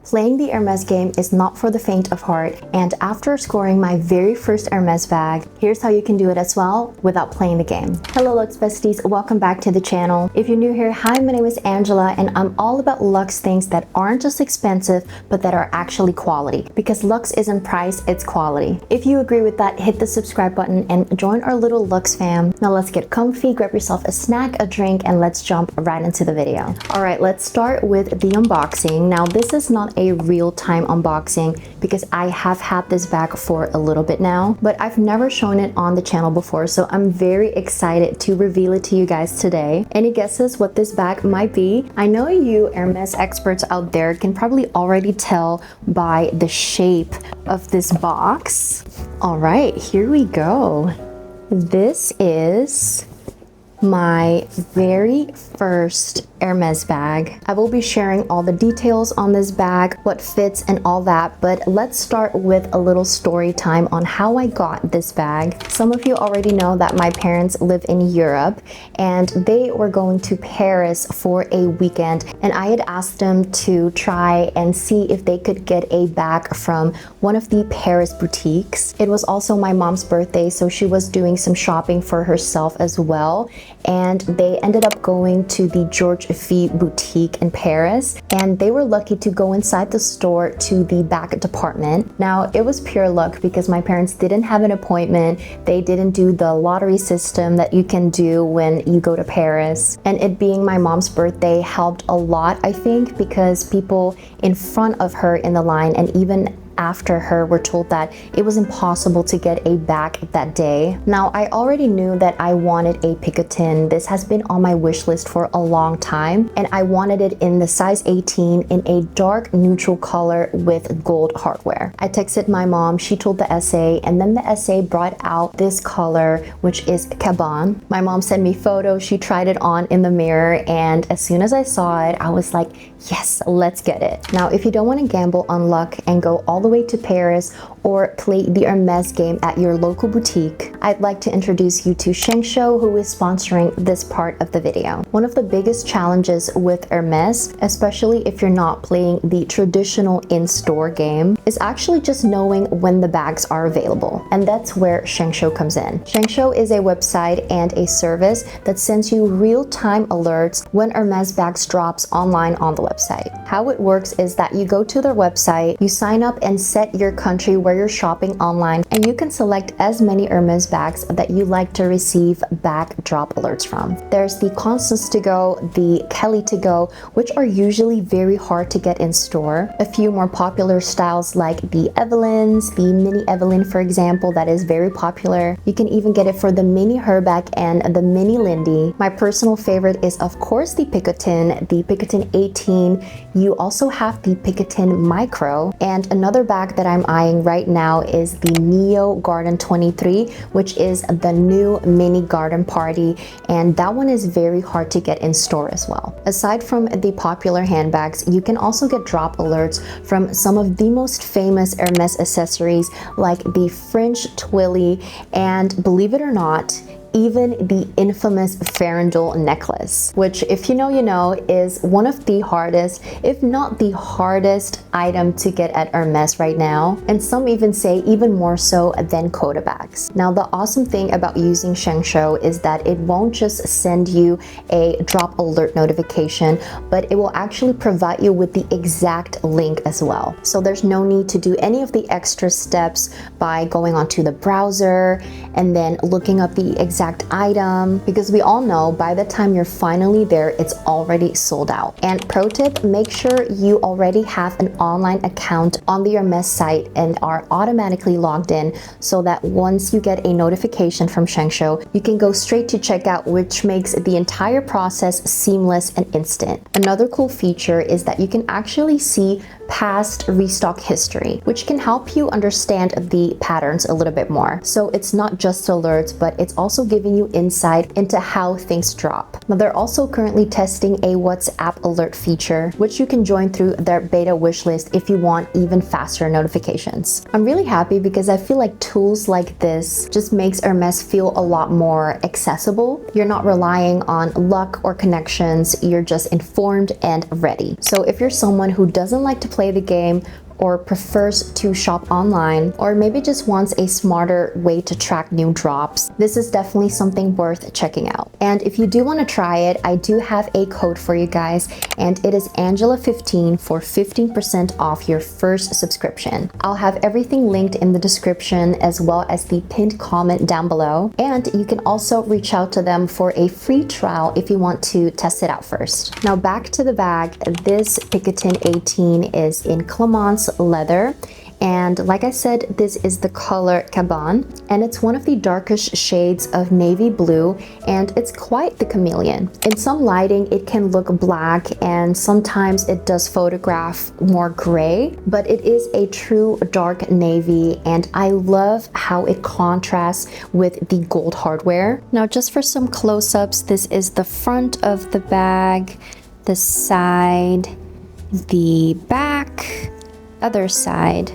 Playing the Hermes game is not for the faint of heart, and after scoring my very first Hermes bag, here's how you can do it as well without playing the game. Hello Luxe besties, welcome back to the channel. If you're new here, hi, my name is Angela and I'm all about Luxe things that aren't just expensive but that are actually quality, because Luxe isn't price, it's quality. If you agree with that, hit the subscribe button and join our little Luxe fam. Now let's get comfy, grab yourself a snack, a drink, and let's jump right into the video. Alright, let's start with the unboxing. Now this is not a real-time unboxing because I have had this bag for a little bit now, but I've never shown it on the channel before, so I'm very excited to reveal it to you guys today. Any guesses what this bag might be? I know you Hermes experts out there can probably already tell by the shape of this box. Alright, here we go. This is my very first Hermes bag. I will be sharing all the details on this bag, what fits and all that, but let's start with a little story time on how I got this bag. Some of you already know that my parents live in Europe and they were going to Paris for a weekend, and I had asked them to try and see if they could get a bag from one of the Paris boutiques. It was also my mom's birthday, so she was doing some shopping for herself as well, and they ended up going to the George Fee boutique in Paris, and they were lucky to go inside the store to the bag department. Now it was pure luck because my parents didn't have an appointment. They didn't do the lottery system that you can do when you go to Paris, and it being my mom's birthday helped a lot, I think, because people in front of her in the line and even after her were told that it was impossible to get a bag that day. Now I already knew that I wanted a Picotin. This has been on my wish list for a long time, and I wanted it in the size 18 in a dark neutral color with gold hardware. I texted my mom, she told the SA, and then the SA brought out this color, which is Cabane. My mom sent me photos, she tried it on in the mirror, and as soon as I saw it, I was like, yes, let's get it. Now if you don't want to gamble on luck and go all the way to Paris or play the Hermes game at your local boutique, I'd like to introduce you to Shengsho, who is sponsoring this part of the video. One of the biggest challenges with Hermes, especially if you're not playing the traditional in-store game, is actually just knowing when the bags are available, and that's where Shengsho comes in. Shengsho is a website and a service that sends you real-time alerts when Hermes bags drops online on the website. How it works is that you go to their website, you sign up and set your country where you're shopping online, and you can select as many Hermes bags that you like to receive bag drop alerts from. There's the Constance to go, the Kelly to go, which are usually very hard to get in store. A few more popular styles like the Evelyn's, the Mini Evelyn for example, that is very popular. You can even get it for the Mini Herbeck and the Mini Lindy. My personal favorite is of course the Picotin 18. You also have the Picotin Micro, and another bag that I'm eyeing right now is the Neo Garden 23, which is the new mini garden party, and that one is very hard to get in store as well. Aside from the popular handbags, you can also get drop alerts from some of the most famous Hermes accessories like the French Twilly, and believe it or not, even the infamous Farandole necklace, which if you know, you know, is one of the hardest, if not the hardest item to get at Hermes right now, and some even say even more so than Coda bags. Now the awesome thing about using Shengsho is that it won't just send you a drop alert notification, but it will actually provide you with the exact link as well. So there's no need to do any of the extra steps by going onto the browser and then looking up the exact item, because we all know by the time you're finally there, it's already sold out. And pro tip, make sure you already have an online account on the Hermes site and are automatically logged in, so that once you get a notification from Shengsho, you can go straight to checkout, which makes the entire process seamless and instant. Another cool feature is that you can actually see past restock history, which can help you understand the patterns a little bit more. So it's not just alerts, but it's also giving you insight into how things drop. Now they're also currently testing a WhatsApp alert feature, which you can join through their beta wishlist if you want even faster notifications. I'm really happy because I feel like tools like this just makes Hermes feel a lot more accessible. You're not relying on luck or connections, you're just informed and ready. So if you're someone who doesn't like to play the game, or prefers to shop online, or maybe just wants a smarter way to track new drops, this is definitely something worth checking out. And if you do want to try it, I do have a code for you guys, and it is Angela15 for 15% off your first subscription. I'll have everything linked in the description as well as the pinned comment down below, and you can also reach out to them for a free trial if you want to test it out first. Now back to the bag. This Picotin 18 is in Clemence leather, and like I said, this is the color Cabane, and it's one of the darkest shades of navy blue, and it's quite the chameleon. In some lighting it can look black, and sometimes it does photograph more gray, but it is a true dark navy, and I love how it contrasts with the gold hardware. Now just for some close-ups, this is the front of the bag, the side, the back, other side,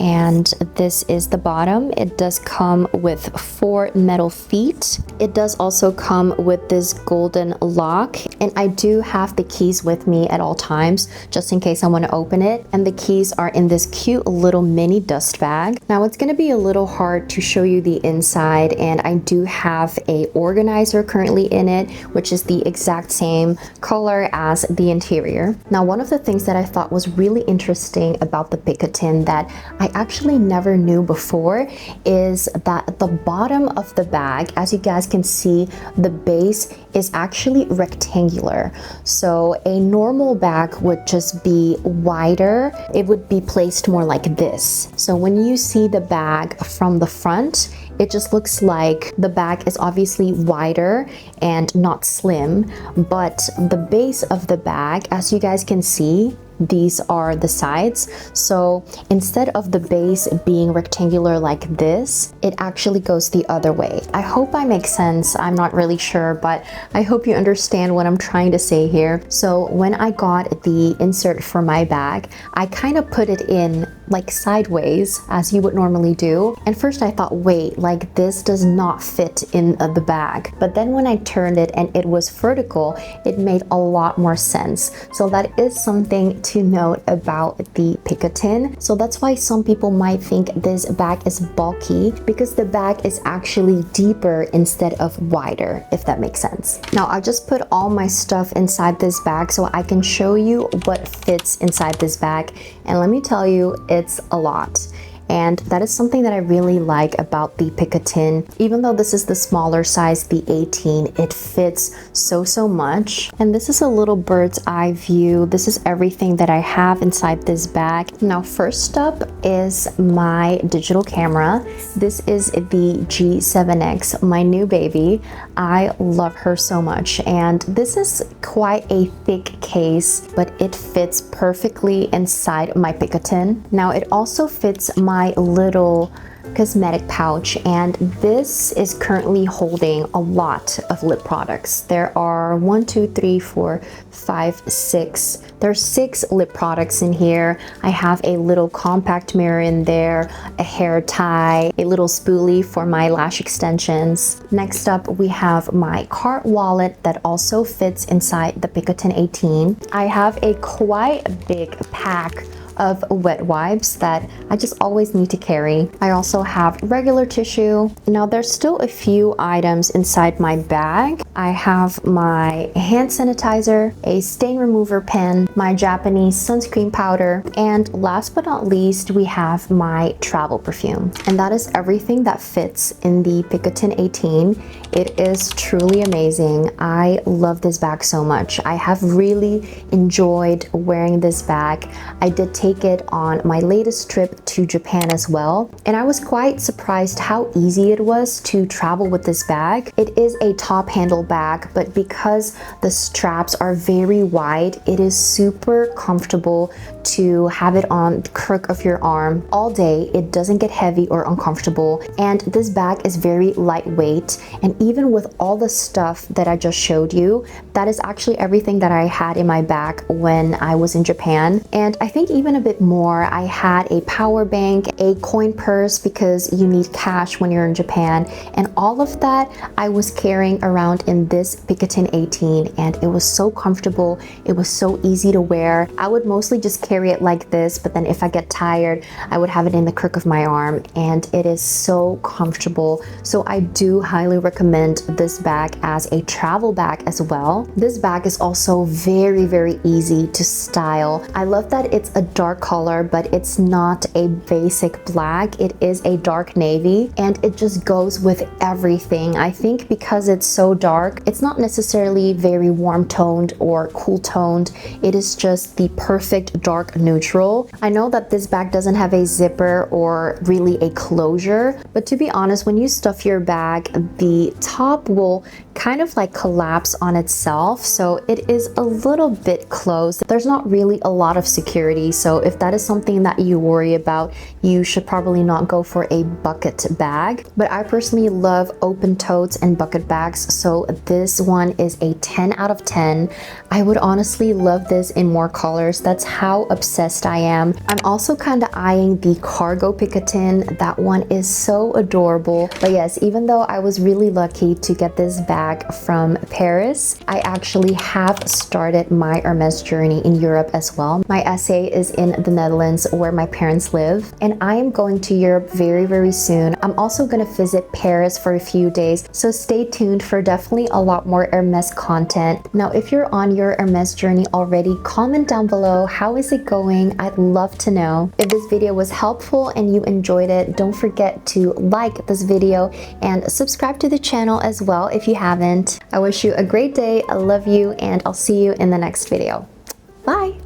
and this is the bottom. It does come with 4 metal feet. It does also come with this golden lock, and I do have the keys with me at all times just in case I want to open it, and the keys are in this cute little mini dust bag. Now it's going to be a little hard to show you the inside, and I do have a organizer currently in it, which is the exact same color as the interior. Now one of the things that I thought was really interesting about the Picotin that I actually never knew before is that at the bottom of the bag, as you guys can see, the base is actually rectangular. So a normal bag would just be wider. It would be placed more like this. So when you see the bag from the front, it just looks like the bag is obviously wider and not slim, but the base of the bag, as you guys can see, these are the sides. So instead of the base being rectangular like this, it actually goes the other way. I hope I make sense. I'm not really sure, but I hope you understand what I'm trying to say here. So when I got the insert for my bag, I kind of put it in like sideways as you would normally do. And first I thought, wait, like this does not fit in the bag. But then when I turned it and it was vertical, it made a lot more sense. So that is something to note about the Picotin. So that's why some people might think this bag is bulky, because the bag is actually deeper instead of wider, if that makes sense. Now I just put all my stuff inside this bag so I can show you what fits inside this bag, and let me tell you, it's a lot. And that is something that I really like about the Picotin. Even though this is the smaller size, the 18, it fits so much. And this is a little bird's eye view. This is everything that I have inside this bag. Now first up is my digital camera. This is the G7X, my new baby. I love her so much, and this is quite a thick case, but it fits perfectly inside my Picotin. Now it also fits my little cosmetic pouch, and this is currently holding a lot of lip products. There are 1, 2, 3, 4, 5, 6. There's 6 lip products in here. I have a little compact mirror in there, a hair tie, a little spoolie for my lash extensions. Next up, we have my cart wallet that also fits inside the Picotin 18. I have a quite big pack of wet wipes that I just always need to carry. I also have regular tissue. Now there's still a few items inside my bag. I have my hand sanitizer, a stain remover pen, my Japanese sunscreen powder, and last but not least, we have my travel perfume. And that is everything that fits in the Picotin 18. It is truly amazing. I love this bag so much. I have really enjoyed wearing this bag. I did take it on my latest trip to Japan as well, and I was quite surprised how easy it was to travel with this bag. It is a top handle travel bag, but because the straps are very wide, it is super comfortable to have it on the crook of your arm all day. It doesn't get heavy or uncomfortable, and this bag is very lightweight. And even with all the stuff that I just showed you, that is actually everything that I had in my bag when I was in Japan. And I think even a bit more. I had a power bank, a coin purse because you need cash when you're in Japan, and all of that I was carrying around in this Picotin 18, and it was so comfortable. It was so easy to wear. I would mostly just carry it like this, but then if I get tired, I would have it in the crook of my arm, and it is so comfortable. So I do highly recommend this bag as a travel bag as well. This bag is also very, very easy to style. I love that it's a dark color, but it's not a basic black. It is a dark navy, and it just goes with everything. I think because it's so dark, it's not necessarily very warm toned or cool toned. It is just the perfect dark neutral. I know that this bag doesn't have a zipper or really a closure, but to be honest, when you stuff your bag, the top will kind of like collapse on itself, so it is a little bit closed. There's not really a lot of security, so if that is something that you worry about, you should probably not go for a bucket bag. But I personally love open totes and bucket bags, so this one is a 10 out of 10. I would honestly love this in more colors. That's how obsessed I am. I'm also kind of eyeing the cargo Picotin. That one is so adorable. But yes, even though I was really lucky to get this bag from Paris, I actually have started my Hermes journey in Europe as well. My essay is in the Netherlands where my parents live, and I am going to Europe very, very soon. I'm also going to visit Paris for a few days, so stay tuned for definitely a lot more Hermes content. Now, if you're on your Hermes journey already, comment down below, how is it going? I'd love to know. If this video was helpful and you enjoyed it, don't forget to like this video and subscribe to the channel as well if you haven't. I wish you a great day. I love you, and I'll see you in the next video. Bye!